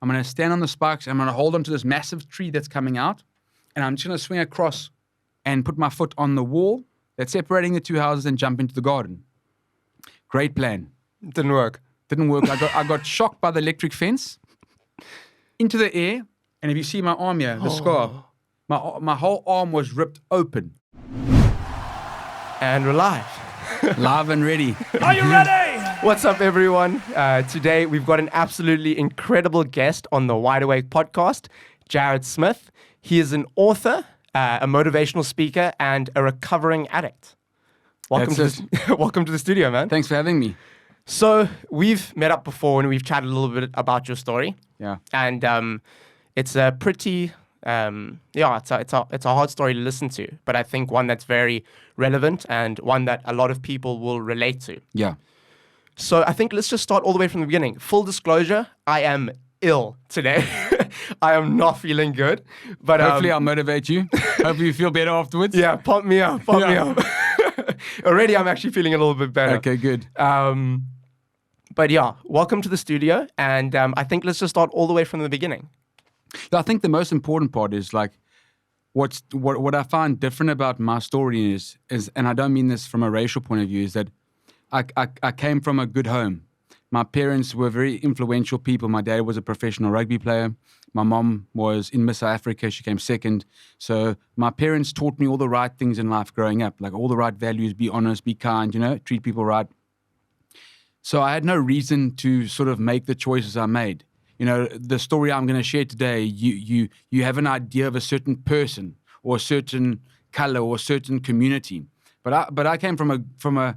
I'm going to stand on the spikes. I'm going to hold onto this massive tree that's coming out. And I'm just going to swing across and put my foot on the wall that's separating the two houses and jump into the garden. Great plan. Didn't work. Didn't work. I got shocked by the electric fence into the air. And if you see my arm here, the scar, my whole arm was ripped open. And we're live. Live and ready. Are you ready? What's up, everyone? Today, we've got an absolutely incredible guest on the Wide Awake podcast, Jarryd Smith. He is an author, a motivational speaker, and a recovering addict. Welcome to the studio, man. Thanks for having me. So we've met up before and we've chatted a little bit about your story. Yeah. And it's a pretty, it's a hard story to listen to, but I think one that's very relevant and one that a lot of people will relate to. Yeah. So I think let's just start all the way from the beginning. Full disclosure, I am ill today. I am not feeling good. But hopefully I'll motivate you. Hopefully you feel better afterwards. Yeah, pump me up. Already I'm actually feeling a little bit better. Okay, good. But yeah, welcome to the studio. And I think let's just start all the way from the beginning. I think the most important part is like what I find different about my story is, and I don't mean this from a racial point of view, is that I came from a good home. My parents were very influential people. My dad was a professional rugby player. My mom was in Miss South Africa. She came second. So my parents taught me all the right things in life growing up, like all the right values, be honest, be kind, treat people right. So I had no reason to sort of make the choices I made. The story I'm going to share today, you have an idea of a certain person or a certain color or a certain community. But I came from a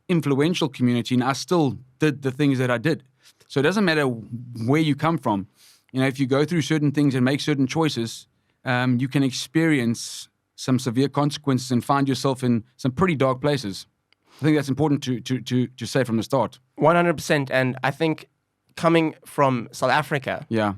influential community, and I still did the things that I did. So it doesn't matter where you come from. If you go through certain things and make certain choices, you can experience some severe consequences and find yourself in some pretty dark places. I think that's important to say from the start. 100%. And I think coming from South Africa, there's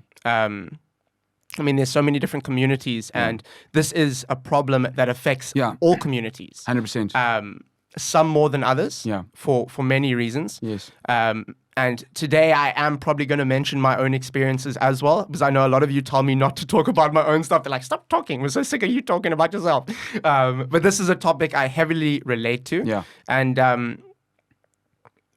so many different communities, and this is a problem that affects all communities. 100%. Some more than others, for many reasons. Yes. And today I am probably going to mention my own experiences as well, because I know a lot of you tell me not to talk about my own stuff. They're like, stop talking. We're so sick of you talking about yourself. But this is a topic I heavily relate to. Yeah. And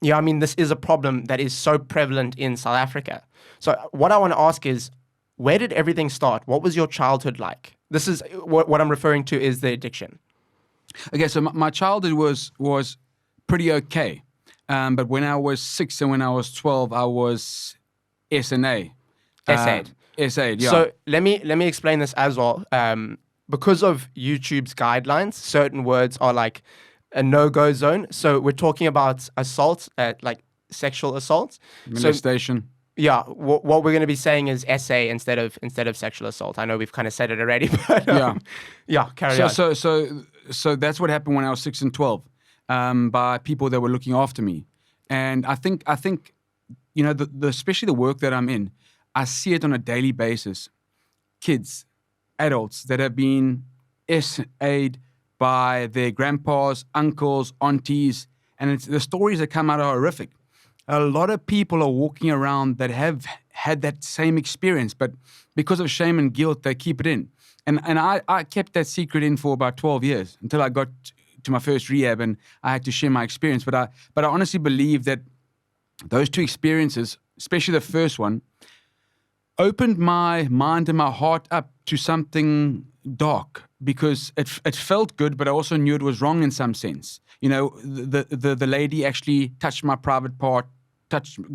this is a problem that is so prevalent in South Africa. So what I want to ask is, where did everything start? What was your childhood like? This is what I'm referring to is the addiction. Okay, so my childhood was pretty okay. But when I was 6 and when I was 12, I was SNA. SA'd, yeah. So let me explain this as well. Because of YouTube's guidelines, certain words are like a no-go zone. So we're talking about assault, like sexual assault. Molestation. So, yeah, what we're going to be saying is SA instead of sexual assault. I know we've kind of said it already, but carry on. So that's what happened when I was 6 and 12, by people that were looking after me. And I think especially the work that I'm in, I see it on a daily basis. Kids, adults that have been SA'd by their grandpas, uncles, aunties, and the stories that come out are horrific. A lot of people are walking around that have had that same experience, but because of shame and guilt, they keep it in. And I kept that secret in for about 12 years until I got to my first rehab and I had to share my experience. But I honestly believe that those two experiences, especially the first one, opened my mind and my heart up to something dark, because it felt good, but I also knew it was wrong in some sense. The lady actually touched my private part,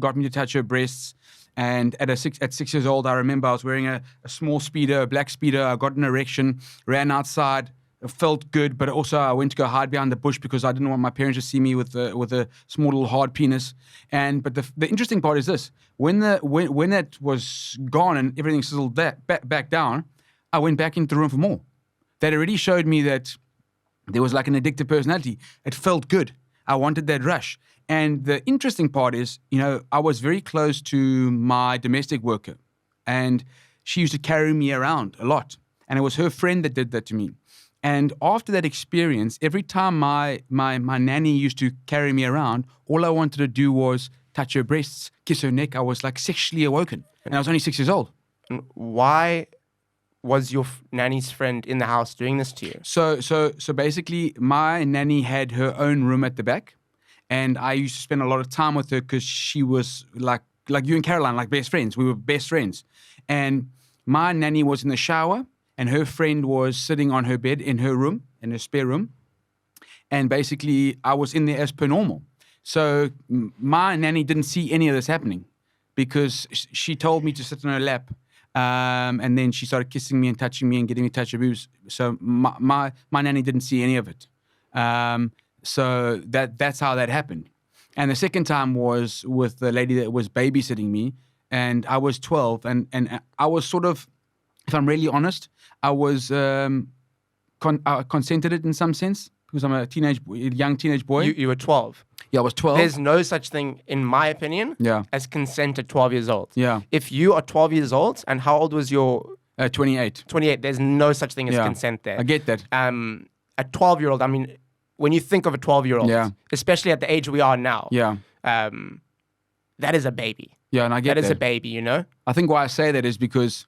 got me to touch her breasts. And at 6 years old, I remember I was wearing a small speedo, a black speedo. I got an erection, ran outside. It felt good, but also I went to go hide behind the bush because I didn't want my parents to see me with a small little hard penis. But the interesting part is this: when that was gone and everything settled back down, I went back into the room for more. That already showed me that there was like an addictive personality. It felt good. I wanted that rush. And the interesting part is, I was very close to my domestic worker, and she used to carry me around a lot. And it was her friend that did that to me. And after that experience, every time my nanny used to carry me around, all I wanted to do was touch her breasts, kiss her neck. I was like sexually awoken. And I was only 6 years old. And why was your nanny's friend in the house doing this to you? So basically, my nanny had her own room at the back. And I used to spend a lot of time with her because she was like you and Caroline, like best friends. We were best friends. And my nanny was in the shower and her friend was sitting on her bed in her room, in her spare room. And basically, I was in there as per normal. So my nanny didn't see any of this happening because she told me to sit on her lap. And then she started kissing me and touching me and getting me to touch her boobs. So my nanny didn't see any of it. So that's how that happened. And the second time was with the lady that was babysitting me. And I was 12. And I was sort of, if I'm really honest, I was consented it in some sense. Because I'm a young teenage boy. You were 12. Yeah, I was 12. There's no such thing, in my opinion, as consent at 12 years old. Yeah. If you are 12 years old, and how old was your... 28. 28, there's no such thing as consent there. I get that. A 12-year-old, I mean, when you think of a 12-year-old, especially at the age we are now, that is a baby. Yeah, and I get that. That is a baby, you know? I think why I say that is because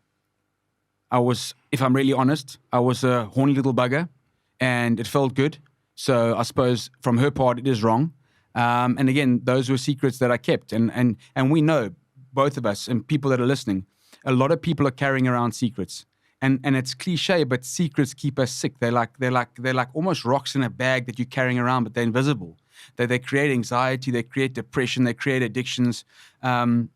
I was, if I'm really honest, I was a horny little bugger, and it felt good. So I suppose from her part, it is wrong. And again, those were secrets that I kept. And we know, both of us and people that are listening, a lot of people are carrying around secrets. And it's cliche, but secrets keep us sick. They're like almost rocks in a bag that you're carrying around, but they're invisible. They create anxiety, they create depression, they create addictions. And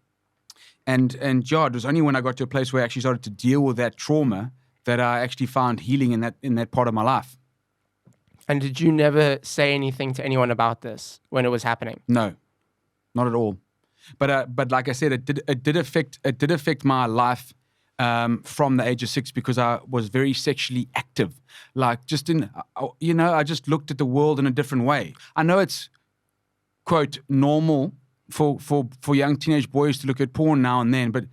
it was only when I got to a place where I actually started to deal with that trauma that I actually found healing in that part of my life. And did you never say anything to anyone about this when it was happening? No, not at all. But like I said, it did affect my life from the age of 6 because I was very sexually active. Like I just looked at the world in a different way. I know it's quote normal for young teenage boys to look at porn now and then, but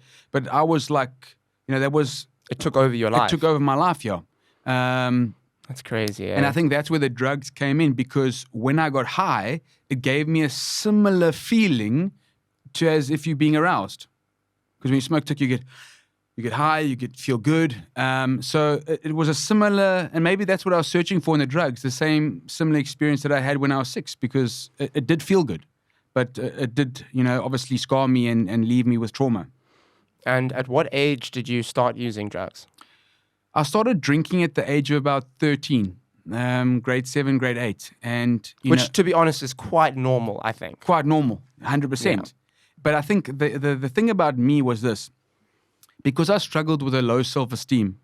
I was like, it took over your life. It took over my life, yeah. That's crazy. And I think that's where the drugs came in because when I got high, it gave me a similar feeling to as if you're being aroused. Because when you smoke you get high, you feel good. So it was a similar, and maybe that's what I was searching for in the drugs, the similar experience that I had when I was 6 because it did feel good. But it did, obviously scar me and leave me with trauma. And at what age did you start using drugs? I started drinking at the age of about 13, grade 7, grade 8. Which, to be honest, is quite normal, I think. Quite normal, 100%. Yeah. But I think the thing about me was this. Because I struggled with a low self-esteem,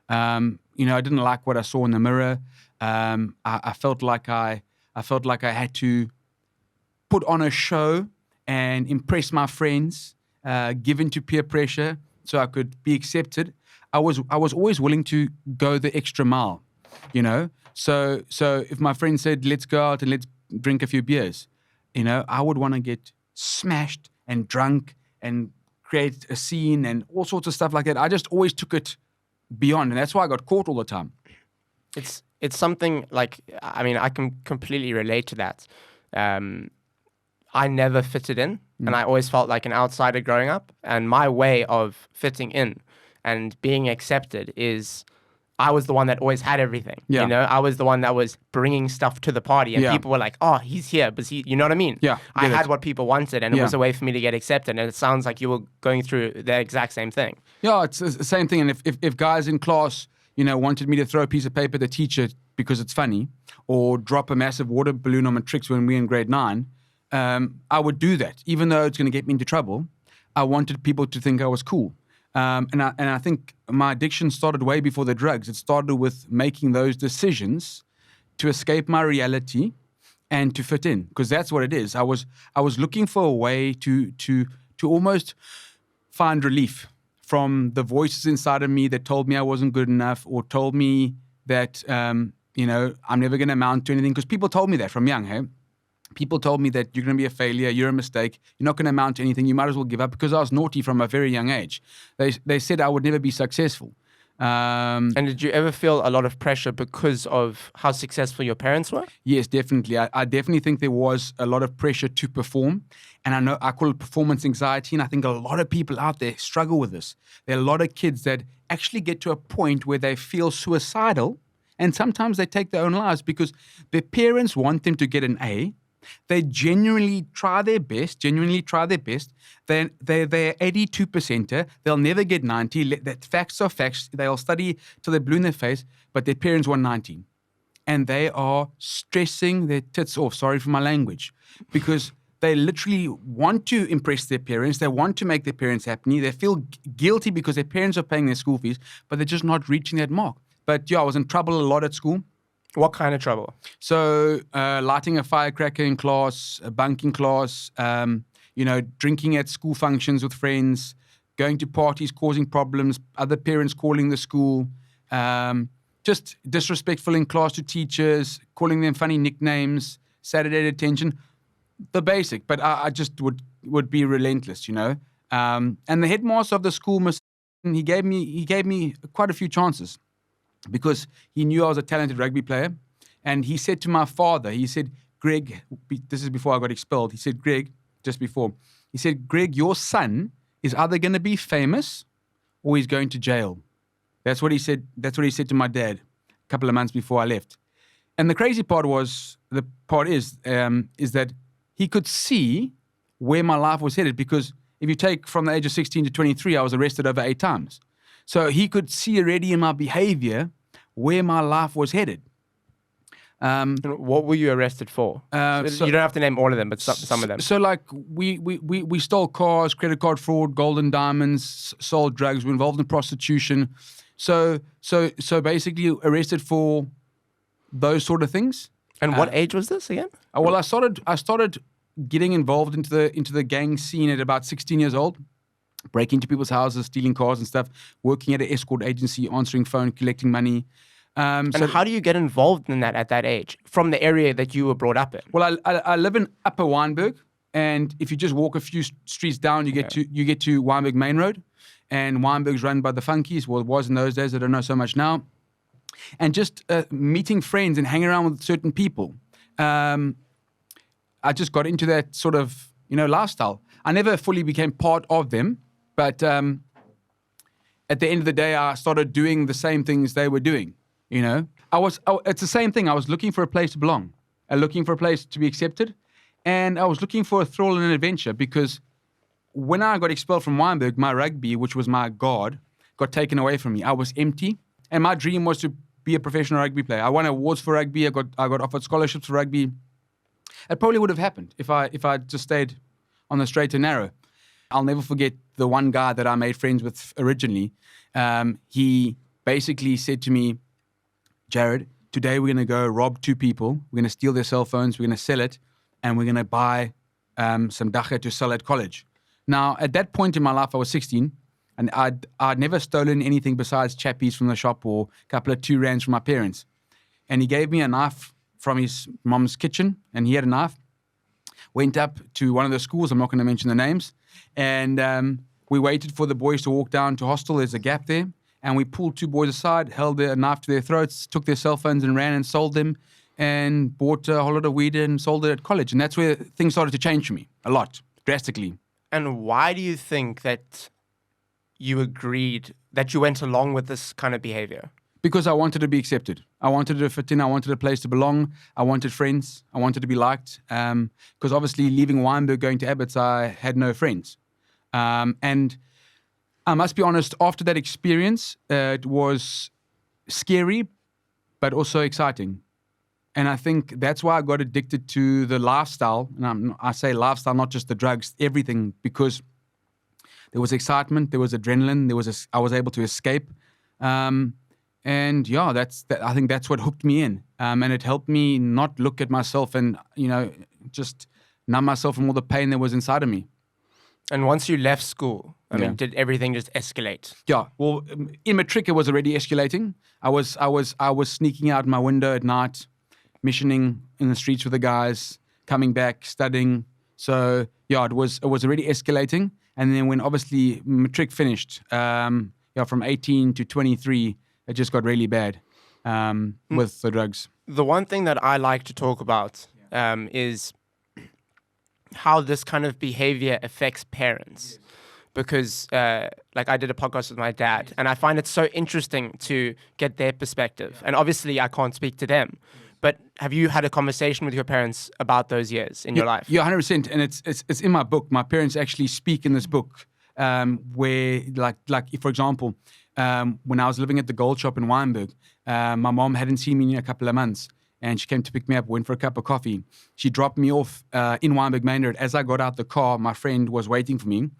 I didn't like what I saw in the mirror. I felt like I had to put on a show and impress my friends, give in to peer pressure so I could be accepted. I was always willing to go the extra mile, So if my friend said, let's go out and let's drink a few beers, I would want to get smashed and drunk and create a scene and all sorts of stuff like that. I just always took it beyond, and that's why I got caught all the time. It's something like, I mean, I can completely relate to that. I never fitted in, and I always felt like an outsider growing up. And my way of fitting in and being accepted is I was the one that always had everything. Yeah. I was the one that was bringing stuff to the party, and people were like, "Oh, he's here," but you know what I mean? Yeah. I had what people wanted, and it was a way for me to get accepted. And it sounds like you were going through the exact same thing. Yeah, it's the same thing. And if guys in class, wanted me to throw a piece of paper at the teacher because it's funny, or drop a massive water balloon on my tricks when we were in grade 9, I would do that, even though it's going to get me into trouble. I wanted people to think I was cool. And I think my addiction started way before the drugs. It started with making those decisions to escape my reality and to fit in, because that's what it is. I was looking for a way to almost find relief from the voices inside of me that told me I wasn't good enough, or told me that I'm never going to amount to anything. Because people told me that from young, hey. People told me that you're going to be a failure, you're a mistake, you're not going to amount to anything, you might as well give up, because I was naughty from a very young age. They said I would never be successful. And did you ever feel a lot of pressure because of how successful your parents were? Yes, definitely. I definitely think there was a lot of pressure to perform. And I know I call it performance anxiety. And I think a lot of people out there struggle with this. There are a lot of kids that actually get to a point where they feel suicidal. And sometimes they take their own lives because their parents want them to get an A. They genuinely try their best. They're 82%er. They'll never get 90. That facts are facts. They'll study till they're blue in their face, but their parents want 90. And they are stressing their tits off, sorry for my language, because they literally want to impress their parents. They want to make their parents happy. They feel guilty because their parents are paying their school fees, but they're just not reaching that mark. But yeah, I was in trouble a lot at school. What kind of trouble? So lighting a firecracker in class, bunking class, drinking at school functions with friends, going to parties, causing problems, other parents calling the school, just disrespectful in class to teachers, calling them funny nicknames, Saturday detention, the basic. But I just would be relentless, And the headmaster of the school, he gave me quite a few chances, because he knew I was a talented rugby player. And he said to my father, he said, Greg, this is before I got expelled. He said, Greg, just before, he said, Greg, your son is either going to be famous or he's going to jail. That's what he said. That's what he said to my dad a couple of months before I left. And the crazy part is that he could see where my life was headed, because if you take from the age of 16 to 23, I was arrested over 8 times. So he could see already in my behavior where my life was headed. What were you arrested for? So you don't have to name all of them, but some of them. So like we stole cars, credit card fraud, golden diamonds, sold drugs, we're involved in prostitution. So basically arrested for those sort of things. And what age was this again? Well, I started getting involved into the gang scene at about 16 years old. Breaking into people's houses, stealing cars and stuff, working at an escort agency, answering phone, collecting money. And how do you get involved in that at that age, from the area that you were brought up in? Well, I live in Upper Wynberg, and if you just walk a few streets down, you get to Wynberg Main Road, and Wynberg's run by the Funkies. Well, it was in those days. I don't know so much now. And just meeting friends and hanging around with certain people. I just got into that sort of lifestyle. I never fully became part of them. But at the end of the day, I started doing the same things they were doing, It's the same thing. I was looking for a place to belong, looking for a place to be accepted. And I was looking for a thrill and an adventure, because when I got expelled from Wynberg, my rugby, which was my god, got taken away from me. I was empty. And my dream was to be a professional rugby player. I won awards for rugby. I got offered scholarships for rugby. It probably would have happened if I just stayed on the straight and narrow. I'll never forget the one guy that I made friends with originally. He basically said to me, Jarryd, today we're going to go rob 2 people. We're going to steal their cell phones. We're going to sell it. And we're going to buy some dacha to sell at college. Now, at that point in my life, I was 16. And I'd never stolen anything besides chappies from the shop or a couple of 2 rands from my parents. And he gave me a knife from his mom's kitchen. And he had a knife. Went up to one of the schools. I'm not going to mention the names. And we waited for the boys to walk down to hostel. There's a gap there. And we pulled 2 boys aside, held a knife to their throats, took their cell phones and ran and sold them, and bought a whole lot of weed and sold it at college. And that's where things started to change for me a lot, drastically. And why do you think that you agreed, that you went along with this kind of behavior? Because I wanted to be accepted. I wanted to fit in. I wanted a place to belong. I wanted friends. I wanted to be liked. Because obviously leaving Wynberg, going to Abbott's, I had no friends. And I must be honest, after that experience, it was scary, but also exciting. And I think that's why I got addicted to the lifestyle. And I say lifestyle, not just the drugs, everything, because there was excitement, there was adrenaline, I was able to escape. And yeah, I think that's what hooked me in. And it helped me not look at myself and, just numb myself from all the pain that was inside of me. And once you left school, I mean, did everything just escalate? Yeah. Well, in matric, it was already escalating. I was sneaking out my window at night, missioning in the streets with the guys, coming back, studying. So yeah, it was already escalating. And then when obviously matric finished, from 18 to 23, it just got really bad with the drugs. The one thing that I like to talk about is how this kind of behavior affects parents. Because like I did a podcast with my dad, and I find it so interesting to get their perspective. And obviously I can't speak to them, but have you had a conversation with your parents about those years in your life? Yeah, 100%. And it's in my book. My parents actually speak in this book where, like for example, when I was living at the Gold Shop in Wynberg, my mom hadn't seen me in a couple of months. And she came to pick me up, went for a cup of coffee. She dropped me off in Wynberg Main Road. As I got out the car, my friend was waiting for me.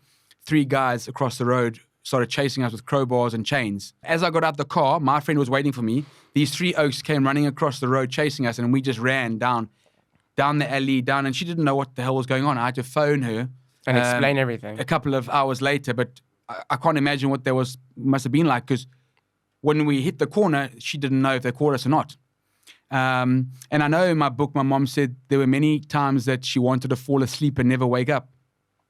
3 guys across the road started chasing us with crowbars and chains. As I got out the car, my friend was waiting for me. These 3 oaks came running across the road chasing us, and we just ran down the alley, and she didn't know what the hell was going on. I had to phone her. And explain everything. A couple of hours later, but I can't imagine what there must have been like, because when we hit the corner, she didn't know if they caught us or not. And I know in my book, my mom said there were many times that she wanted to fall asleep and never wake up,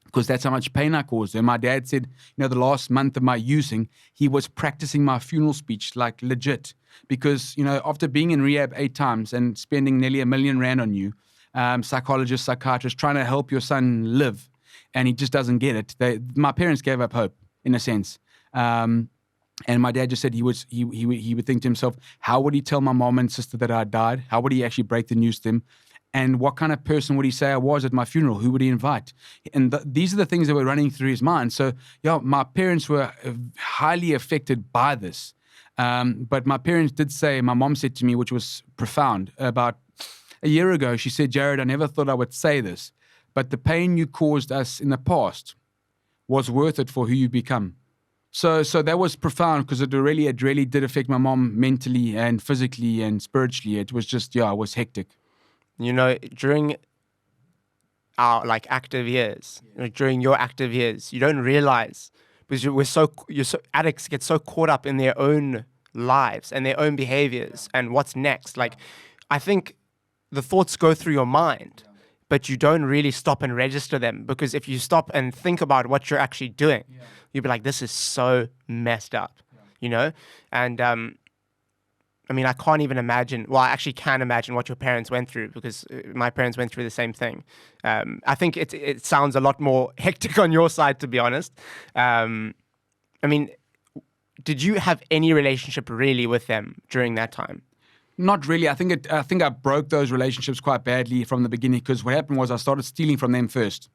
because that's how much pain I caused her. My dad said, the last month of my using, he was practicing my funeral speech, like legit. Because, after being in rehab 8 times and spending nearly R1 million on you, psychologists, psychiatrists, trying to help your son live, and he just doesn't get it. My parents gave up hope, in a sense. And my dad just said he would think to himself, how would he tell my mom and sister that I died? How would he actually break the news to them? And what kind of person would he say I was at my funeral? Who would he invite? And these are the things that were running through his mind. So, my parents were highly affected by this. But my parents did say, my mom said to me, which was profound, about a year ago, she said, Jarryd, I never thought I would say this, but the pain you caused us in the past was worth it for who you become. So that was profound, because it really did affect my mom mentally and physically and spiritually. It was just, it was hectic. During our active years, during your active years, you don't realize, because addicts get so caught up in their own lives and their own behaviors and what's next. I think the thoughts go through your mind, but you don't really stop and register them, because if you stop and think about what you're actually doing, you'll be like, this is so messed up, And I can't even imagine. Well, I actually can imagine what your parents went through, because my parents went through the same thing. I think it sounds a lot more hectic on your side, to be honest. Did you have any relationship really with them during that time? Not really. I think I broke those relationships quite badly from the beginning, because what happened was I started stealing from them first.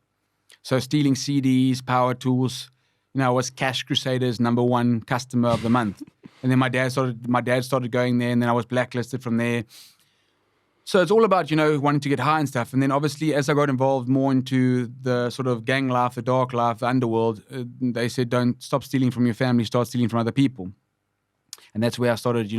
So stealing CDs, power tools. I was Cash Crusaders' #1 customer of the month. And then my dad started going there, and then I was blacklisted from there. So it's all about, wanting to get high and stuff. And then obviously, as I got involved more into the sort of gang life, the dark life, the underworld, they said, don't stop stealing from your family, start stealing from other people. And that's where I started,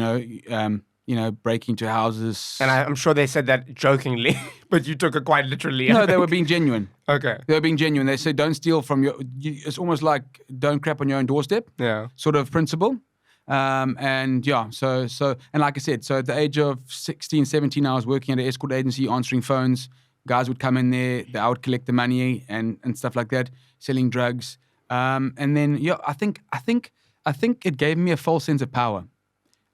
breaking into houses. And I'm sure they said that jokingly, but you took it quite literally. No, they were being genuine. Okay. They were being genuine. They said, don't steal from it's almost like don't crap on your own doorstep. Yeah. Sort of principle. So and like I said, so at the age of 16, 17, I was working at an escort agency, answering phones. Guys would come in there, I would collect the money and stuff like that, selling drugs. And then, I think it gave me a false sense of power.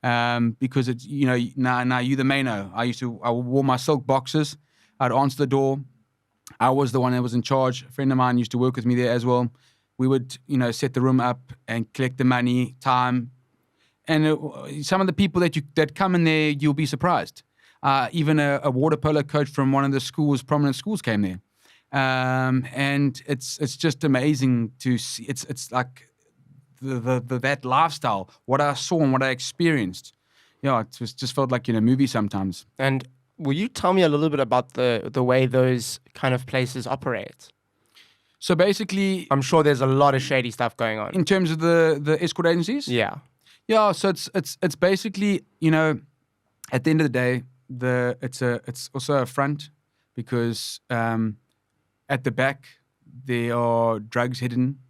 Because it's, now you the may know. I wore my silk boxers. I'd answer the door. I was the one that was in charge. A friend of mine used to work with me there as well. We would, set the room up and collect the money, time. And some of the people that come in there, you'll be surprised. Even a water polo coach from one of the prominent schools came there. And it's just amazing to see. It's like that lifestyle, what I saw and what I experienced. It just felt like in a movie sometimes. And will you tell me a little bit about the way those kind of places operate? So basically, I'm sure there's a lot of shady stuff going on. In terms of the escort agencies? Yeah. Yeah, so it's basically, at the end of the day, it's also a front, because at the back there are drugs hidden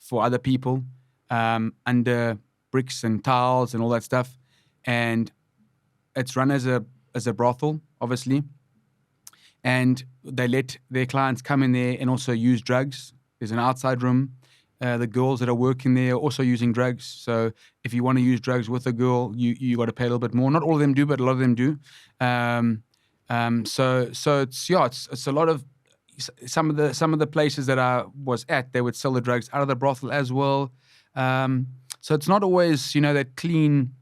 for other people, under bricks and tiles and all that stuff, and it's run as a brothel, obviously, and they let their clients come in there and also use drugs. There's an outside room. the girls that are working there are also using drugs. So if you want to use drugs with a girl, you got to pay a little bit more. Not all of them do, but a lot of them do. So it's a lot of some of the places that I was at. They would sell the drugs out of the brothel as well. So it's not always that clean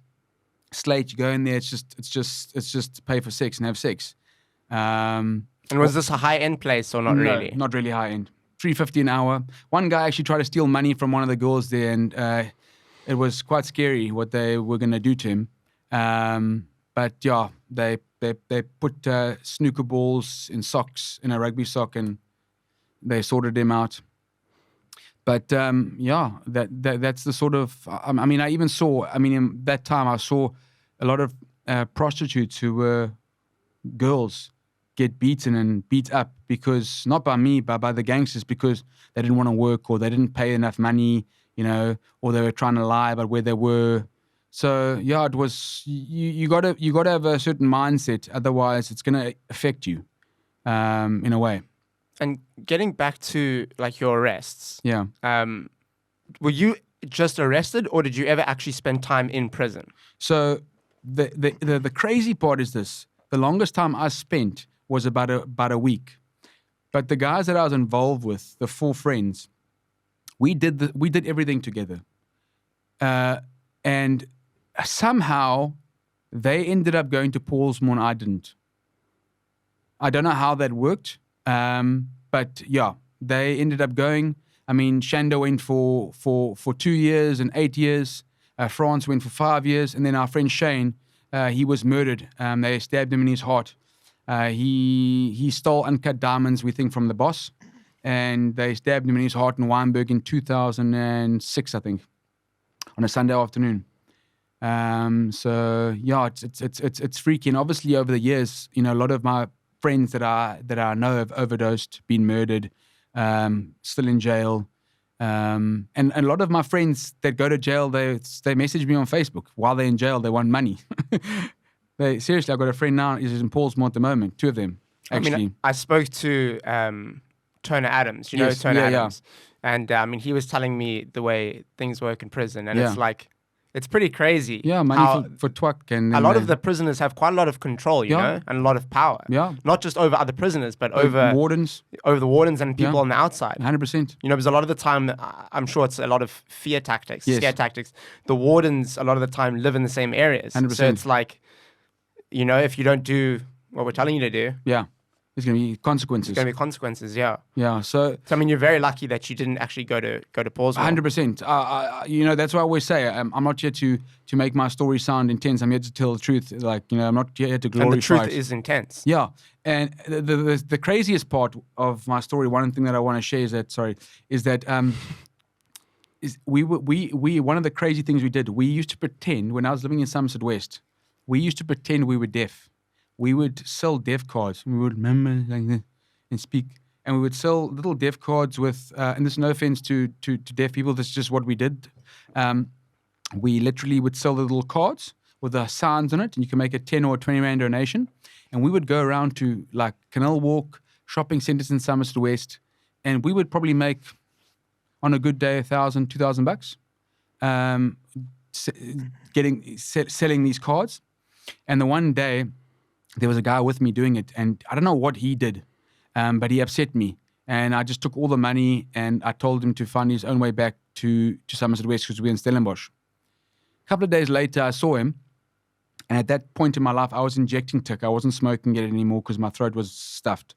slate. You go in there, it's just pay for sex and have sex. And was this a high-end place or not really? Not really high-end. $3.50 an hour. One guy actually tried to steal money from one of the girls there, and it was quite scary what they were going to do to him. But yeah, they put snooker balls in socks, in a rugby sock, and they sorted him out. But that's the sort of. I mean, I even saw. I mean, in that time, I saw a lot of prostitutes who were girls get beaten and beat up because not by me, but by the gangsters, because they didn't want to work or they didn't pay enough money, or they were trying to lie about where they were. So yeah, it was you got to have a certain mindset, otherwise it's going to affect you in a way. And getting back to like your arrests, Yeah. Were you just arrested, or did you ever actually spend time in prison? So the crazy part is this: the longest time I spent was about a week. But the guys that I was involved with, the 4 friends, we did everything together, and somehow they ended up going to Paulsmoor and I didn't. I don't know how that worked, but yeah, they ended up going. I mean, Shando went for 2 years and 8 years. France went for 5 years, and then our friend Shane, he was murdered. They stabbed him in his heart. He stole uncut diamonds, we think, from the boss, and they stabbed him in his heart in Weinberg in 2006, I think, on a Sunday afternoon. So yeah, it's freaky. And obviously, over the years, a lot of my friends that I know have overdosed, been murdered, still in jail. And a lot of my friends that go to jail, they message me on Facebook while they're in jail. They want money. Seriously, I've got a friend now. He's in Paulsmoor at the moment. 2 of them, actually. I mean, I spoke to Toner Adams. You know Toner Adams, and I mean, he was telling me the way things work in prison, and it's like. It's pretty crazy. Yeah, money for twuck. And a lot of the prisoners have quite a lot of control, you know, and a lot of power. Yeah. Not just over other prisoners, but over wardens. Over the wardens and people on the outside. 100%. Because a lot of the time, I'm sure it's a lot of fear tactics, scare tactics. The wardens, a lot of the time, live in the same areas. 100%. So it's like, if you don't do what we're telling you to do. Yeah. There's going to be consequences. There's going to be consequences, yeah. Yeah, so I mean, you're very lucky that you didn't actually go to Paulsmoor. 100%. That's why I always say I'm not here to make my story sound intense. I'm here to tell the truth. I'm not here to glorify. And the truth is intense. Yeah, and the craziest part of my story, one thing that I want to share is that one of the crazy things we did. We used to pretend when I was living in Somerset West. We used to pretend we were deaf. We would sell deaf cards. We would remember like this and speak. And we would sell little deaf cards with, and there's no offense to deaf people, that's just what we did. We literally would sell the little cards with the signs on it, and you can make a 10 or 20 Rand donation. And we would go around to like Canal Walk, shopping centers in Somerset West, and we would probably make, on a good day, $1,000, $2,000 selling these cards. And the one day, there was a guy with me doing it, and I don't know what he did, but he upset me. And I just took all the money, and I told him to find his own way back to Somerset West because we were in Stellenbosch. A couple of days later, I saw him, and at that point in my life, I was injecting tick. I wasn't smoking it anymore because my throat was stuffed.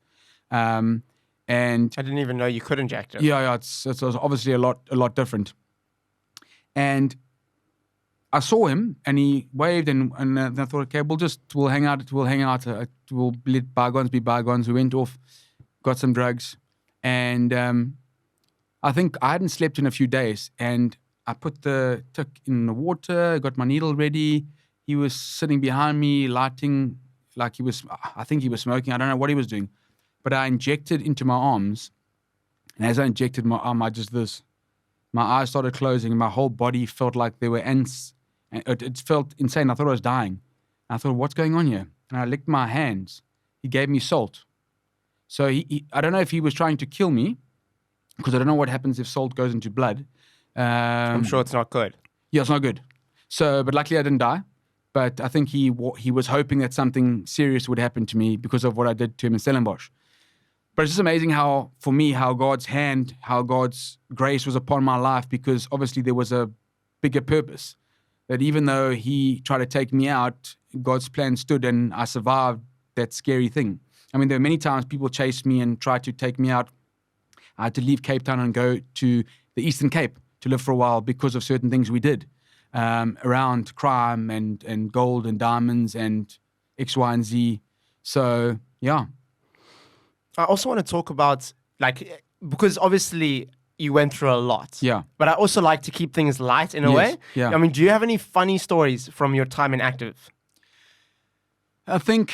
And I didn't even know you could inject it. Yeah, it's obviously a lot different. And I saw him, and he waved, and I thought, okay, we'll hang out. We'll let bygones be bygones. We went off, got some drugs, and I think I hadn't slept in a few days, and I put the tick in the water, got my needle ready. He was sitting behind me, lighting, like I think he was smoking. I don't know what he was doing, but I injected into my arms, and as I injected my arm, my eyes started closing, and my whole body felt like there were ants. It felt insane. I thought I was dying. I thought, what's going on here? And I licked my hands. He gave me salt. So I don't know if he was trying to kill me. because I don't know what happens if salt goes into blood. I'm sure it's not good. Yeah, it's not good. So, but luckily I didn't die. But I think he was hoping that something serious would happen to me because of what I did to him in Stellenbosch. But it's just amazing how God's hand, how God's grace was upon my life, because obviously there was a bigger purpose. That even though he tried to take me out, God's plan stood and I survived that scary thing. I mean, there were many times people chased me and tried to take me out. I had to leave Cape Town and go to the Eastern Cape to live for a while because of certain things we did. Around crime and gold and diamonds and X, Y, and Z. So, yeah. I also want to talk about, like, because obviously you went through a lot. Yeah. But I also like to keep things light in a way. Yeah. I mean, do you have any funny stories from your time in active? I think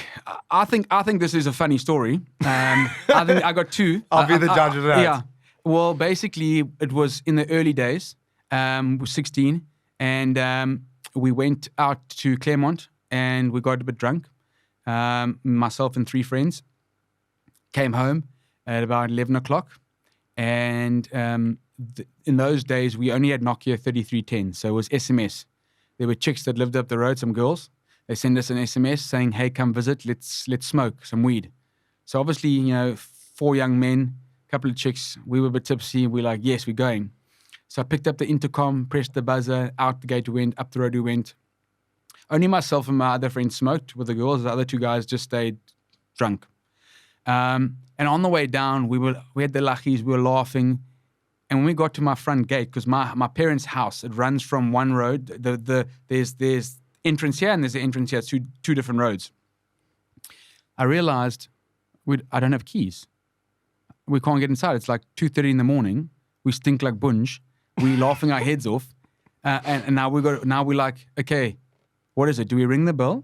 this is a funny story. I think I got two. I'll be the judge of that. Yeah. Well, basically, it was in the early days. We were 16. And we went out to Claremont and we got a bit drunk. Myself and 3 friends came home at about 11 o'clock. And in those days, we only had Nokia 3310. So it was SMS. There were chicks that lived up the road, some girls. They sent us an SMS saying, hey, come visit. Let's smoke some weed. So obviously, 4 young men, a couple of chicks. We were a bit tipsy. We're like, yes, we're going. So I picked up the intercom, pressed the buzzer, out the gate we went, up the road we went. Only myself and my other friend smoked with the girls. The other 2 guys just stayed drunk. And on the way down, we had the lachis, we were laughing. And when we got to my front gate, because my parents' house, it runs from one road. There's entrance here and there's an entrance here. It's two different roads. I realized I don't have keys. We can't get inside. It's like 2:30 in the morning. We stink like bunch. We're laughing our heads off. And now we're like, okay, what is it? Do we ring the bell?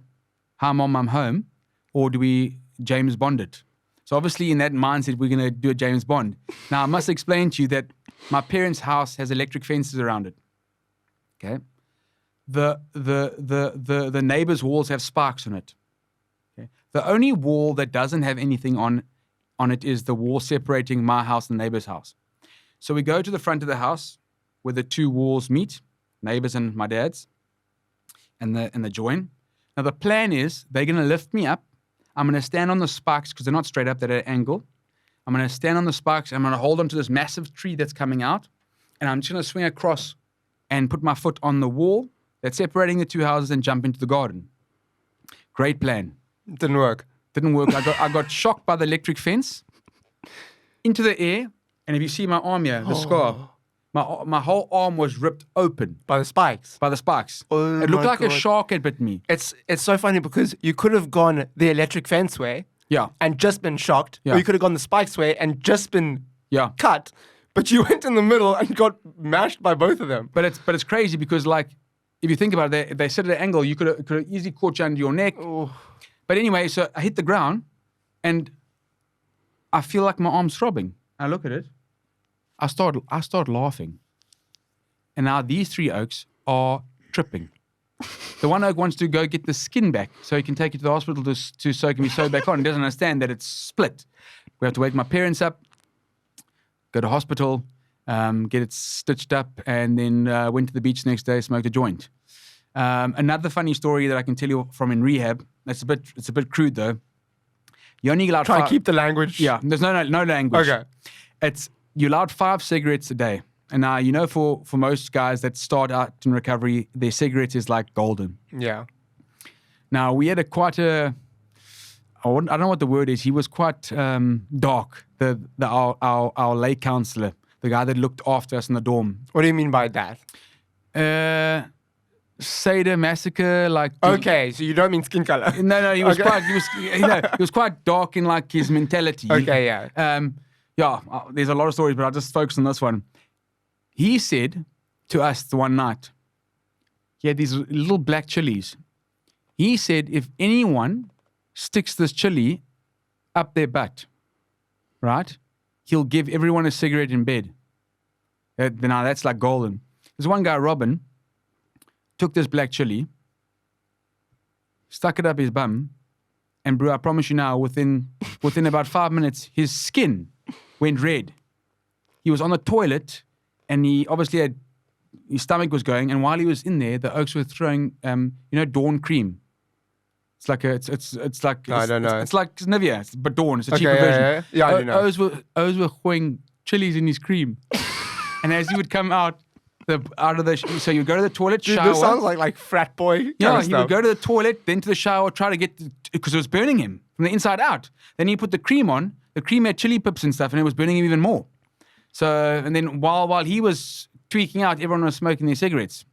Hi, Mom, I'm home. Or do we James Bond it? So obviously in that mindset, we're going to do a James Bond. Now, I must explain to you that my parents' house has electric fences around it. Okay. The neighbor's walls have sparks on it. Okay. The only wall that doesn't have anything on it is the wall separating my house and the neighbor's house. So we go to the front of the house where the 2 walls meet, neighbors and my dad's, and the join. Now the plan is they're going to lift me up. I'm going to stand on the spikes because they're not straight up, they're at an angle. I'm going to stand on the spikes. I'm going to hold onto this massive tree that's coming out, and I'm just going to swing across and put my foot on the wall that's separating the 2 houses and jump into the garden. Great plan. Didn't work. I got shocked by the electric fence into the air. And if you see my arm here, the scar, my whole arm was ripped open. By the spikes? By the spikes. Oh, it looked my like God. a shark had bit me. It's so funny because you could have gone the electric fence way and just been shocked. Yeah. Or you could have gone the spikes way and just been Yeah. cut. But you went in the middle and got mashed by both of them. But it's crazy because, like, if you think about it, they sit at an angle, you could have easily caught you under your neck. Oh. But anyway, so I hit the ground and I feel like my arm's throbbing. I look at it. I start laughing. And now these 3 oaks are tripping. The one oak wants to go get the skin back so he can take it to the hospital so it can be sewed back on. He doesn't understand that it's split. We have to wake my parents up, go to hospital, get it stitched up, and then went to the beach the next day, smoked a joint. Another funny story that I can tell you from in rehab, it's a bit crude though. You only allowed Try and keep the language. Yeah, there's no language. Okay. You're allowed 5 cigarettes a day. And now, for most guys that start out in recovery, their cigarettes is like golden. Yeah. Now, we had I don't know what the word is. He was quite dark, our lay counselor, the guy that looked after us in the dorm. What do you mean by that? Sadomasochist, like. Okay, so you don't mean skin color. No, he was he was quite dark in like his mentality. Okay, yeah. There's a lot of stories, but I'll just focus on this one. He said to us the one night, he had these little black chilies. He said, if anyone sticks this chili up their butt, right, he'll give everyone a cigarette in bed. Now that's like golden. There's one guy, Robin, took this black chili, stuck it up his bum, and bro, I promise you now, within about 5 minutes, his skin went red. he was on the toilet, and he obviously had his stomach was going, and while he was in there, the Oaks were throwing, Dawn cream. It's like it's like I don't know. It's like Nivea, but Dawn. It's a cheaper Okay, version. yeah, I do know. O's were throwing chilies in his cream, and as he would come out so you go to the toilet, Dude, shower. this sounds like frat boy kind Yeah, of he stuff. would go to the toilet, then to the shower, try to get because it was burning him from the inside out. Then he put the cream on. The cream had chili pips and stuff, and it was burning him even more. So, and then while he was tweaking out, everyone was smoking their cigarettes.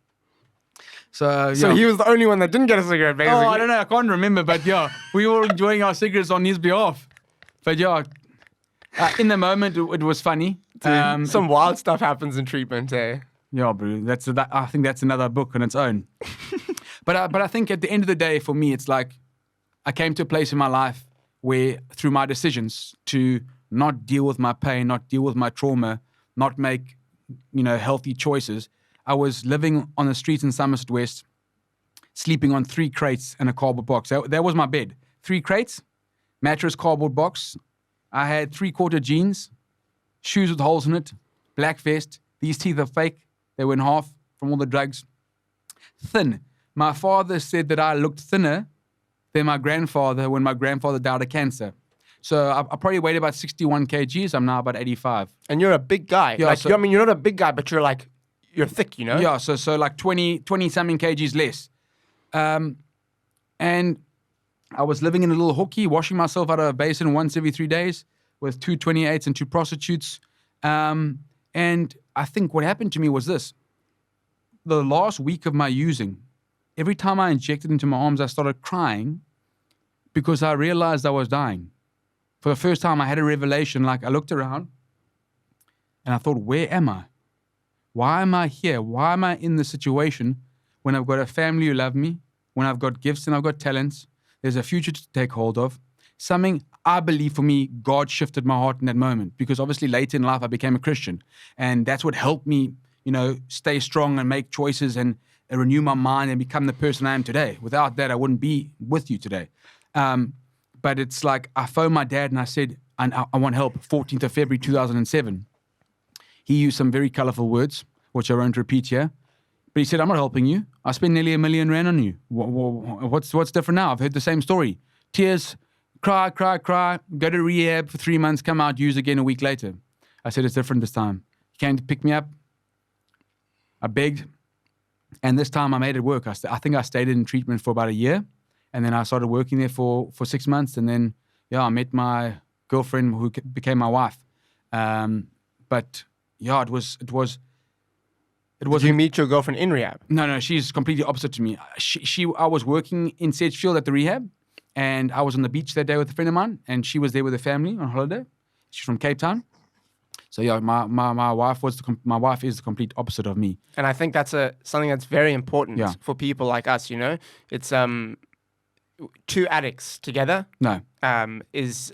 So he was the only one that didn't get a cigarette, basically. Oh, I don't know. I can't remember, but yeah, we were enjoying our cigarettes on his behalf. But yeah, in the moment, it was funny. Dude, some wild stuff happens in treatment, eh? Yeah, bro. I think that's another book on its own. But I think at the end of the day, for me, it's like I came to a place in my life where, through my decisions to not deal with my pain, not deal with my trauma, not make healthy choices, I was living on the streets in Somerset West, sleeping on 3 crates and a cardboard box. That was my bed. 3 crates, mattress, cardboard box. I had 3/4 jeans, shoes with holes in it, black vest. These teeth are fake. They were in half from all the drugs. Thin. My father said that I looked thinner than my grandfather when my grandfather died of cancer. So I probably weighed about 61 kgs. I'm now about 85. And you're a big guy. Yeah, you're not a big guy, but you're thick, Yeah, so like 20 something kgs less. And I was living in a little hookie, washing myself out of a basin once every 3 days with 2 28s and 2 prostitutes. And I think what happened to me was this. The last week of my using, every time I injected into my arms, I started crying because I realized I was dying. For the first time, I had a revelation. Like, I looked around and I thought, where am I? Why am I here? Why am I in this situation when I've got a family who love me, when I've got gifts and I've got talents? There's a future to take hold of. Something, I believe, for me, God shifted my heart in that moment, because obviously later in life I became a Christian, and that's what helped me, stay strong and make choices and renew my mind and become the person I am today. Without that, I wouldn't be with you today. But it's like I phoned my dad and I said, I want help. 14th of February 2007. He used some very colorful words, which I won't repeat here. But he said, I'm not helping you. I spent nearly R1 million on you. What's different now? I've heard the same story. Tears, cry, go to rehab for 3 months, come out, use again a week later. I said, it's different this time. He came to pick me up. I begged. And this time I made it work. I think I stayed in treatment for about a year. And then I started working there for 6 months. And then, I met my girlfriend who became my wife. But it was. Did you meet your girlfriend in rehab? No, she's completely opposite to me. I was working in Sedgefield at the rehab, and I was on the beach that day with a friend of mine, and she was there with her family on holiday. She's from Cape Town. So my wife is the complete opposite of me. And I think that's something that's very important for people like us. It's 2 addicts together. No, is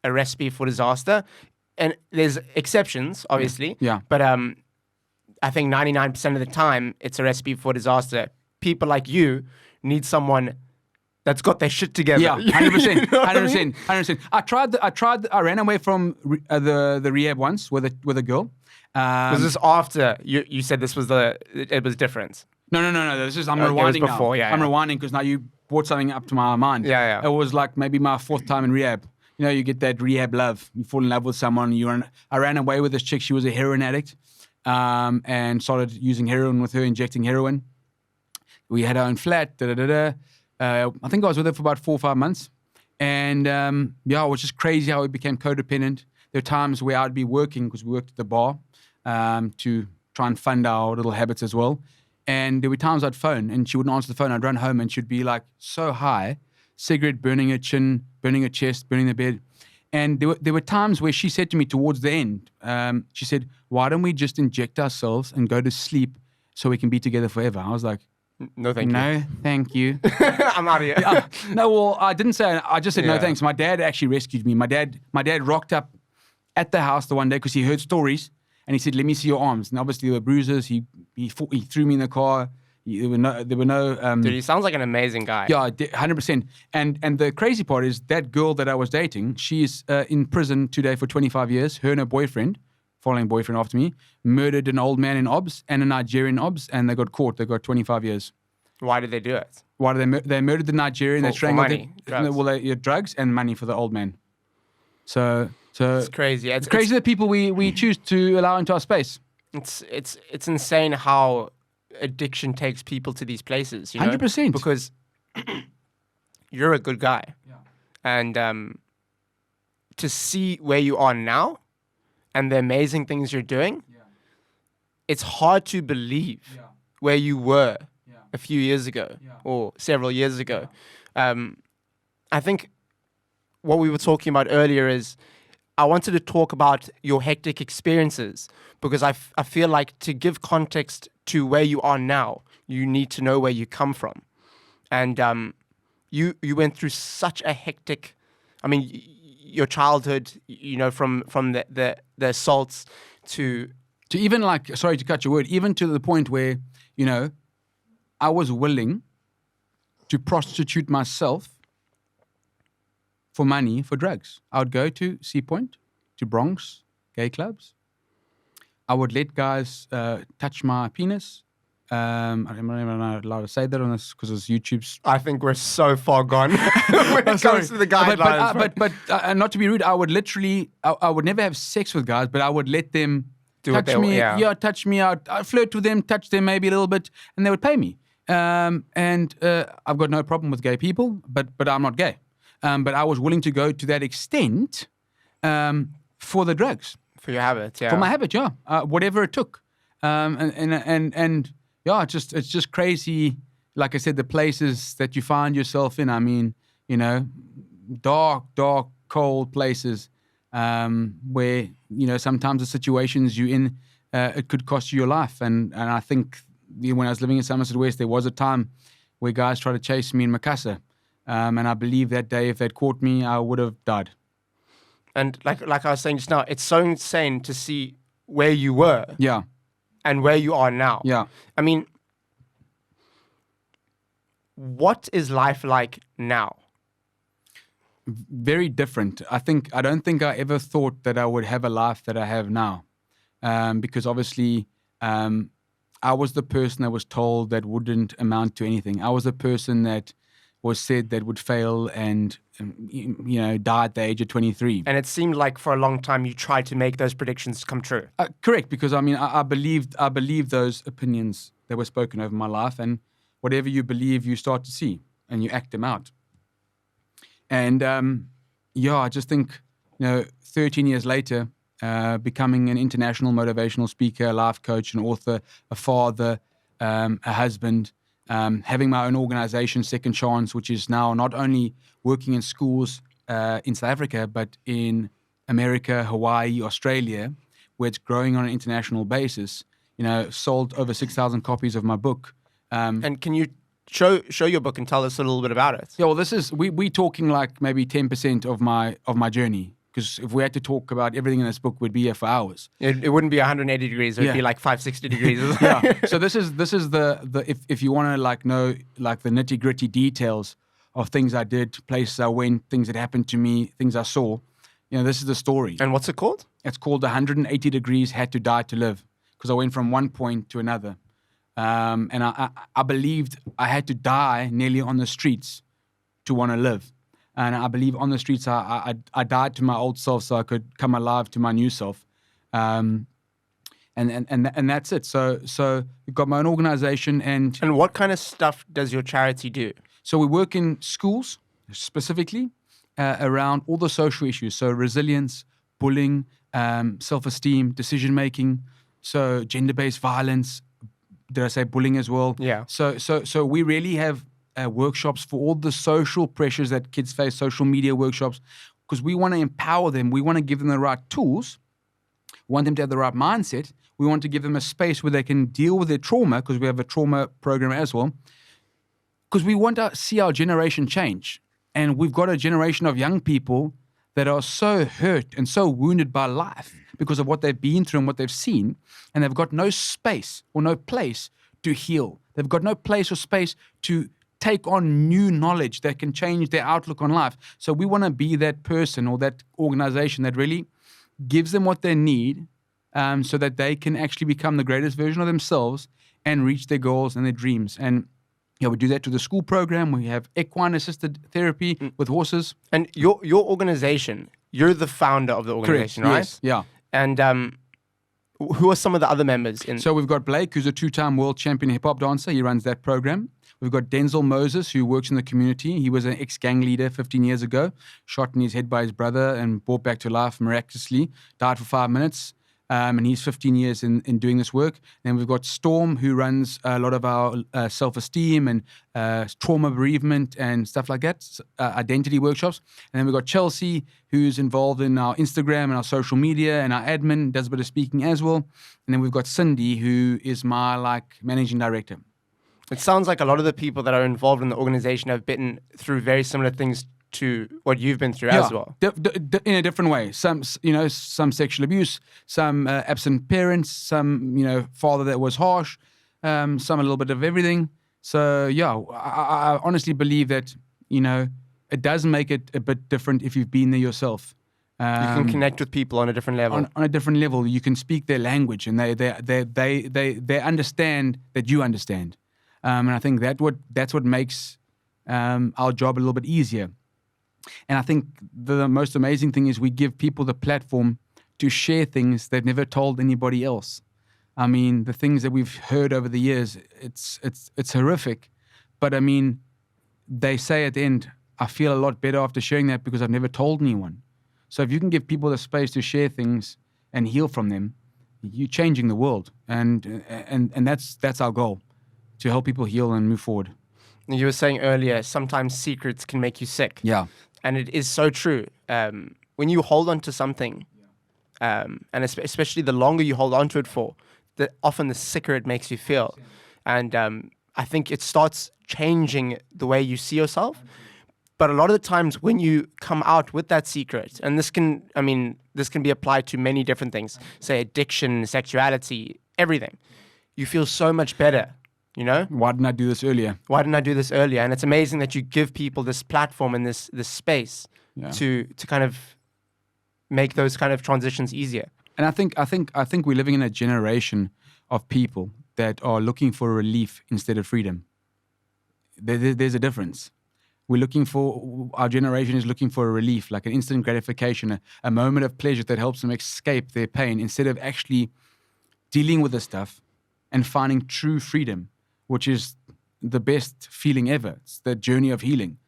a recipe for disaster, and there's exceptions, obviously. Yeah. But I think 99% of the time, it's a recipe for disaster. People like you need someone that's got their shit together. Yeah, 100%, 100%. I ran away from the rehab once with a girl. Was this after you said this was it was different? No. I'm rewinding before, now. Yeah, I'm rewinding because now you brought something up to my mind. Yeah. It was like maybe my 4th time in rehab. You get that rehab love. You fall in love with someone. I ran away with this chick. She was a heroin addict. And started using heroin with her, injecting heroin. We had our own flat. I think I was with her for about 4 or 5 months. And it was just crazy how we became codependent. There were times where I'd be working, because we worked at the bar, to try and fund our little habits as well. And there were times I'd phone and she wouldn't answer the phone. I'd run home and she'd be like so high, cigarette burning her chin, burning her chest, burning the bed. And there were times where she said to me towards the end, she said, why don't we just inject ourselves and go to sleep so we can be together forever? I was like, no, thank you. No, thank you. I'm out of here. No, well, I didn't say, I just said no thanks. My dad actually rescued me. My dad rocked up at the house the one day because he heard stories and he said, let me see your arms. And obviously there were bruises. He threw me in the car. There were no. Dude, he sounds like an amazing guy. Yeah, 100%. And the crazy part is that girl that I was dating, she's in prison today for 25 years. Her and her boyfriend following boyfriend after me, murdered an old man in OBS and a Nigerian OBS, and they got caught. They got 25 years. Why did they do it? Why did they murdered the Nigerian? They strangled money, him. Well, drugs and money for the old man. So it's crazy. It's crazy that people we choose to allow into our space. It's insane how addiction takes people to these places. 100%. Because you're a good guy, and to see where you are now and the amazing things you're doing, it's hard to believe where you were a few years ago or several years ago. I think what we were talking about earlier is I wanted to talk about your hectic experiences because I feel like to give context to where you are now, you need to know where you come from. And you went through such a hectic, I mean, your childhood, from the assaults to even like, sorry to cut your word, even to the point where, I was willing to prostitute myself for money for drugs. I would go to Sea Point, to Bronx, gay clubs. I would let guys touch my penis. I'm not even allowed to say that on this because it's YouTube's. I think we're so far gone when it comes to the guidelines. But not to be rude, I would literally, I would never have sex with guys, but I would let them touch me. Touch me out. I'd flirt with them, touch them maybe a little bit, and they would pay me. And I've got no problem with gay people, but I'm not gay. But I was willing to go to that extent for the drugs. For your habit, yeah. For my habit, yeah. Whatever it took. And yeah, it's just crazy. Like I said, the places that you find yourself in. I mean, dark, cold places where sometimes the situations you're in, it could cost you your life. And I think when I was living in Somerset West, there was a time where guys tried to chase me in Makassar, and I believe that day if they'd caught me, I would have died. And like I was saying just now, it's so insane to see where you were. Yeah. And where you are now. Yeah. I mean, what is life like now? Very different. I don't think I ever thought that I would have a life that I have now. Because obviously, I was the person that was told that wouldn't amount to anything. I was the person that was said that would fail and, die at the age of 23. And it seemed like for a long time you tried to make those predictions come true. Correct, because I believed those opinions that were spoken over my life, and whatever you believe, you start to see and you act them out. And I just think 13 years later, becoming an international motivational speaker, a life coach, an author, a father, a husband. Having my own organization, Second Chance, which is now not only working in schools in South Africa, but in America, Hawaii, Australia, where it's growing on an international basis. Sold over 6,000 copies of my book. And can you show your book and tell us a little bit about it? Yeah, well, this is we talking like maybe 10% of my journey. Because if we had to talk about everything in this book, we'd be here for hours. It wouldn't be 180 degrees. It would be like 560 degrees. Yeah. So this is the if you want to know the nitty gritty details of things I did, places I went, things that happened to me, things I saw. This is the story. And what's it called? It's called 180 Degrees Had to Die to Live. Because I went from one point to another, and I believed I had to die nearly on the streets to want to live. And I believe on the streets, I died to my old self so I could come alive to my new self. And that's it. So we've got my own organization. And what kind of stuff does your charity do? So we work in schools specifically around all the social issues. So resilience, bullying, self-esteem, decision-making. So gender-based violence. Did I say bullying as well? Yeah. So we really have workshops for all the social pressures that kids face, social media workshops, because we want to empower them. We want to give them the right tools. We want them to have the right mindset. We want to give them a space where they can deal with their trauma, because we have a trauma program as well, because we want to see our generation change. And we've got a generation of young people that are so hurt and so wounded by life because of what they've been through and what they've seen, and they've got no space or no place to heal. They've got no place or space to take on new knowledge that can change their outlook on life. So we want to be that person or that organization that really gives them what they need so that they can actually become the greatest version of themselves and reach their goals and their dreams. And we do that to the school program. We have equine-assisted therapy with horses. And your organization, you're the founder of the organization, Correct. right? Yes. Yeah. And who are some of the other members? So we've got Blake, who's a 2-time world champion hip-hop dancer. He runs that program. We've got Denzel Moses, who works in the community. He was an ex-gang leader 15 years ago, shot in his head by his brother and brought back to life miraculously, died for 5 minutes. And he's 15 years in doing this work. Then we've got Storm, who runs a lot of our self-esteem and trauma bereavement and stuff like that, identity workshops. And then we've got Chelsea, who's involved in our Instagram and our social media and our admin, does a bit of speaking as well. And then we've got Cindy, who is my managing director. It sounds like a lot of the people that are involved in the organization have been through very similar things to what you've been through as well. In a different way. Some sexual abuse, some absent parents, some, father that was harsh, some a little bit of everything. So, I honestly believe that, it does make it a bit different if you've been there yourself. You can connect with people on a different level. On a different level, you can speak their language, and they understand that you understand. And I think that's what makes our job a little bit easier. And I think the most amazing thing is we give people the platform to share things they've never told anybody else. I mean, the things that we've heard over the years, it's horrific. But I mean, they say at the end, I feel a lot better after sharing that because I've never told anyone. So if you can give people the space to share things and heal from them, you're changing the world. And that's our goal, to help people heal and move forward. You were saying earlier, sometimes secrets can make you sick. Yeah. And it is so true. When you hold on to something, and especially the longer you hold on to it for, often the sicker it makes you feel. And I think it starts changing the way you see yourself. But a lot of the times when you come out with that secret, and this can be applied to many different things, say addiction, sexuality, everything, you feel so much better. Why didn't I do this earlier? And it's amazing that you give people this platform and this space to kind of make those kind of transitions easier. And I think we're living in a generation of people that are looking for relief instead of freedom. There's a difference. Our generation is looking for a relief, like an instant gratification, a moment of pleasure that helps them escape their pain instead of actually dealing with the stuff and finding true freedom, which is the best feeling ever. It's the journey of healing.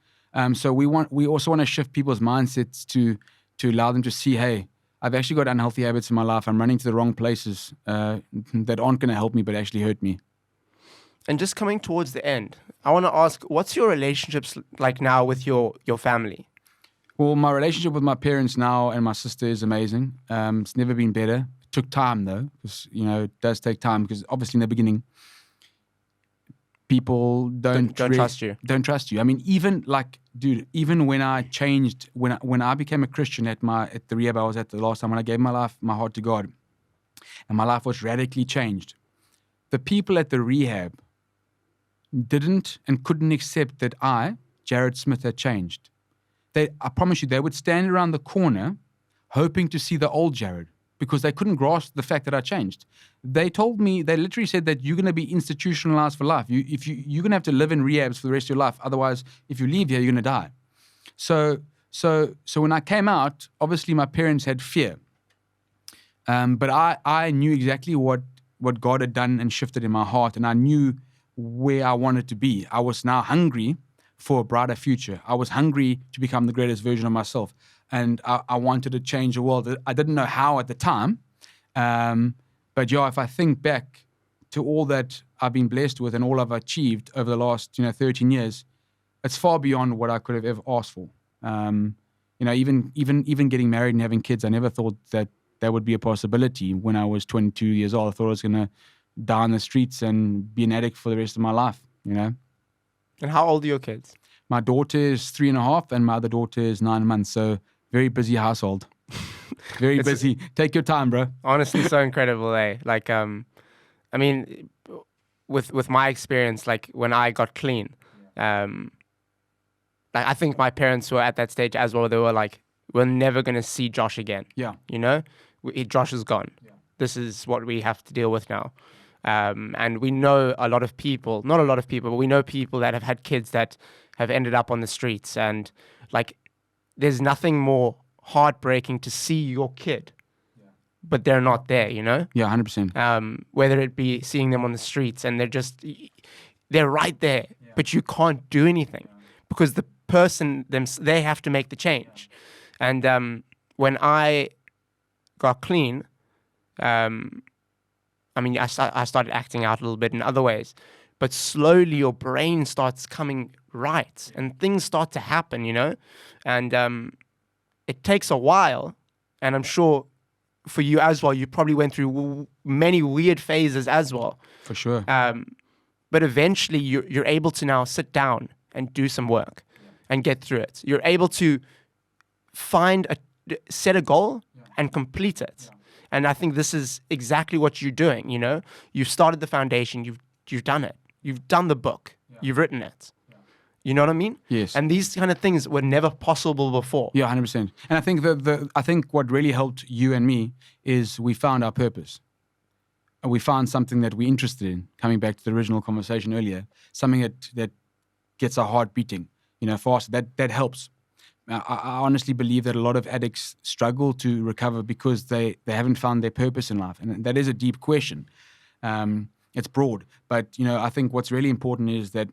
So we also want to shift people's mindsets to allow them to see, hey, I've actually got unhealthy habits in my life. I'm running to the wrong places that aren't going to help me but actually hurt me. And just coming towards the end, I want to ask, what's your relationships like now with your family? Well, my relationship with my parents now and my sister is amazing. It's never been better. It took time though, because it does take time, because obviously in the beginning, people don't trust you. Don't trust you. I mean, even when I changed, when I became a Christian at the rehab I was at the last time, when I gave my heart to God, and my life was radically changed, the people at the rehab didn't and couldn't accept that I, Jarryd Smith, had changed. I promise you, they would stand around the corner hoping to see the old Jarryd, because they couldn't grasp the fact that I changed. They literally said that you're going to be institutionalized for life. You're going to have to live in rehabs for the rest of your life. Otherwise, if you leave here, you're going to die. So when I came out, obviously my parents had fear. But I knew exactly what God had done and shifted in my heart, and I knew where I wanted to be. I was now hungry for a brighter future. I was hungry to become the greatest version of myself. And I wanted to change the world. I didn't know how at the time. But if I think back to all that I've been blessed with and all I've achieved over the last 13 years, it's far beyond what I could have ever asked for. Even getting married and having kids, I never thought that would be a possibility when I was 22 years old. I thought I was going to die on the streets and be an addict for the rest of my life, And how old are your kids? My daughter is 3.5 and my other daughter is 9 months. So very busy household. Very busy. Take your time, bro. Honestly, so incredible, eh? Like, with my experience, like when I got clean, I think my parents were at that stage as well. They were like, we're never going to see Josh again. Yeah. Josh is gone. Yeah. this is what we have to deal with now. And we know a lot of people, not a lot of people, but we know people that have had kids that have ended up on the streets. And like, there's nothing more heartbreaking to see your kid, but they're not there, you know? Yeah, 100%. Whether it be seeing them on the streets and they're right there, but you can't do anything because the person, they have to make the change. And when I got clean, I mean, I started acting out a little bit in other ways, but slowly your brain starts coming right and things start to happen, you know? And it takes a while, and I'm sure for you as well, you probably went through many weird phases as well. For sure. But eventually you're able to now sit down and do some work and get through it. You're able to set a goal and complete it. And I think this is exactly what you're doing, you know? You've started the foundation, you've done it. You've done the book, you've written it. You know what I mean? Yes. And these kind of things were never possible before. Yeah, 100%. And I think I think what really helped you and me is we found our purpose. And we found something that we're interested in, coming back to the original conversation earlier, something that gets our heart beating, you know, for us, that helps. I honestly believe that a lot of addicts struggle to recover because they haven't found their purpose in life. And that is a deep question. It's broad. But, you know, I think what's really important is that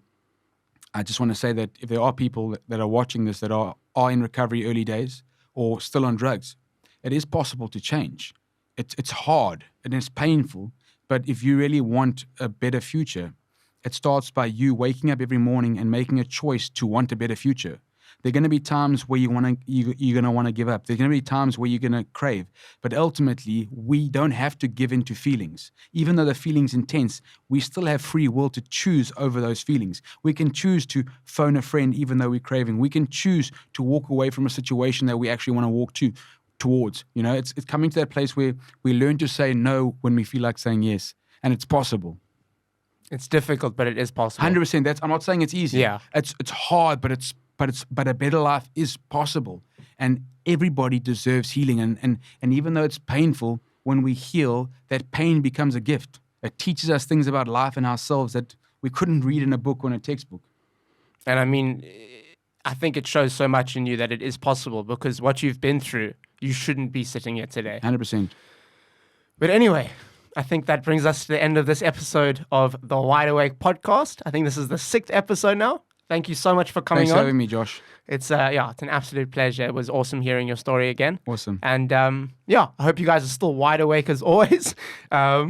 I just want to say that if there are people that are watching this that are in recovery early days or still on drugs, it is possible to change. It's hard and it's painful. But if you really want a better future, it starts by you waking up every morning and making a choice to want a better future. There are going to be times where you're going to want to give up. There's going to be times where you're going to crave. But ultimately, we don't have to give in to feelings. Even though the feeling's intense, we still have free will to choose over those feelings. We can choose to phone a friend even though we're craving. We can choose to walk away from a situation that we actually want to walk towards. You know, it's coming to that place where we learn to say no when we feel like saying yes. And it's possible. It's difficult, but it is possible. 100%. I'm not saying it's easy. Yeah. It's hard, but a better life is possible, and everybody deserves healing. And even though it's painful, when we heal, that pain becomes a gift. It teaches us things about life and ourselves that we couldn't read in a book or in a textbook. And I mean, I think it shows so much in you that it is possible because what you've been through, you shouldn't be sitting here today. 100%. But anyway, I think that brings us to the end of this episode of the Wide Awake podcast. I think this is the 6th episode now. Thank you so much for coming Thanks on. for having me, Josh. It's it's an absolute pleasure. It was awesome hearing your story again. Awesome. And I hope you guys are still wide awake as always. I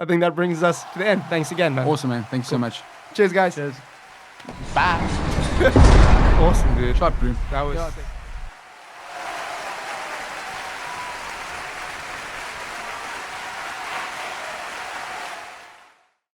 think that brings us to the end. Thanks again, man. Awesome, man. Thanks so much. Cheers, guys. Cheers. Bye. Awesome, dude. Shot, bro. That was...